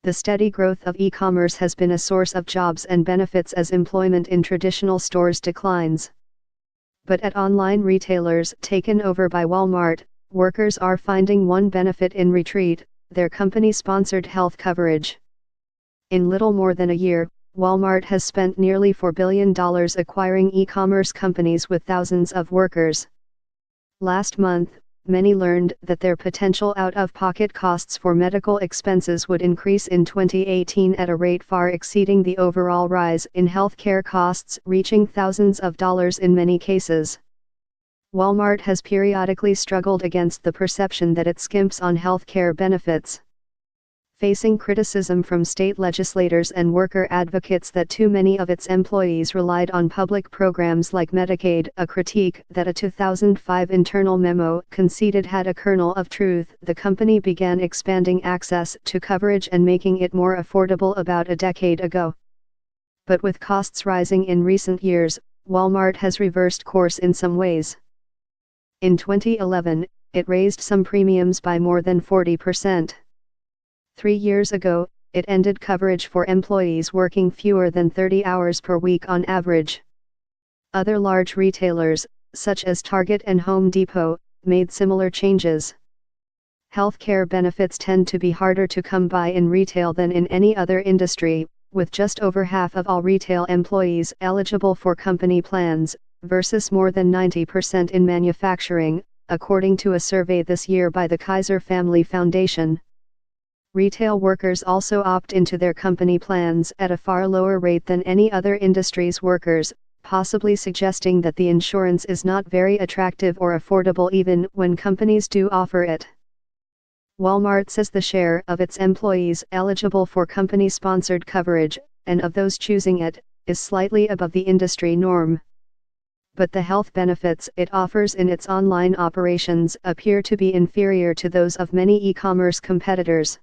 The steady growth of e-commerce has been a source of jobs and benefits as employment in traditional stores declines. But at online retailers taken over by Walmart, workers are finding one benefit in retreat: their company-sponsored health coverage. In little more than a year, Walmart has spent nearly $4 billion acquiring e-commerce companies with thousands of workers. Last month, many learned that their potential out-of-pocket costs for medical expenses would increase in 2018 at a rate far exceeding the overall rise in healthcare costs, reaching thousands of dollars in many cases. Walmart has periodically struggled against the perception that it skimps on healthcare benefits. Facing criticism from state legislators and worker advocates that too many of its employees relied on public programs like Medicaid, a critique that a 2005 internal memo conceded had a kernel of truth, the company began expanding access to coverage and making it more affordable about a decade ago. But with costs rising in recent years, Walmart has reversed course in some ways. In 2011, it raised some premiums by more than 40%. 3 years ago, it ended coverage for employees working fewer than 30 hours per week on average. Other large retailers, such as Target and Home Depot, made similar changes. Healthcare benefits tend to be harder to come by in retail than in any other industry, with just over half of all retail employees eligible for company plans, versus more than 90% in manufacturing, according to a survey this year by the Kaiser Family Foundation. Retail workers also opt into their company plans at a far lower rate than any other industry's workers, possibly suggesting that the insurance is not very attractive or affordable even when companies do offer it. Walmart says the share of its employees eligible for company-sponsored coverage, and of those choosing it, is slightly above the industry norm. But the health benefits it offers in its online operations appear to be inferior to those of many e-commerce competitors.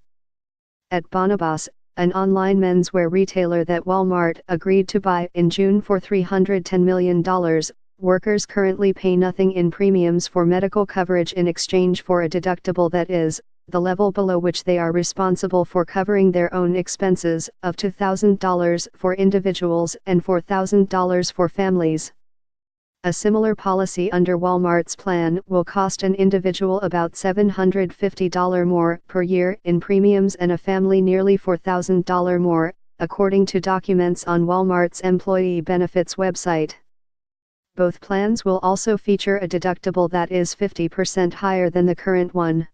At Bonobos, an online menswear retailer that Walmart agreed to buy in June for $310 million, workers currently pay nothing in premiums for medical coverage in exchange for a deductible that is, the level below which they are responsible for covering their own expenses, of $2,000 for individuals and $4,000 for families. A similar policy under Walmart's plan will cost an individual about $750 more per year in premiums and a family nearly $4,000 more, according to documents on Walmart's employee benefits website. Both plans will also feature a deductible that is 50% higher than the current one.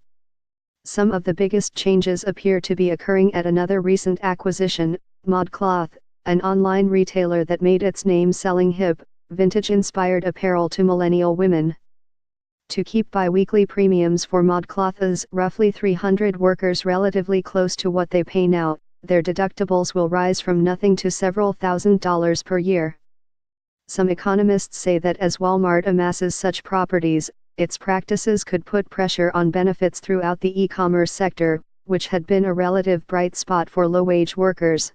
Some of the biggest changes appear to be occurring at another recent acquisition, ModCloth, an online retailer that made its name selling hip, vintage-inspired apparel to millennial women. To keep bi-weekly premiums for ModCloth's roughly 300 workers relatively close to what they pay now, their deductibles will rise from nothing to several $1,000s per year. Some economists say that as Walmart amasses such properties, its practices could put pressure on benefits throughout the e-commerce sector, which had been a relative bright spot for low-wage workers.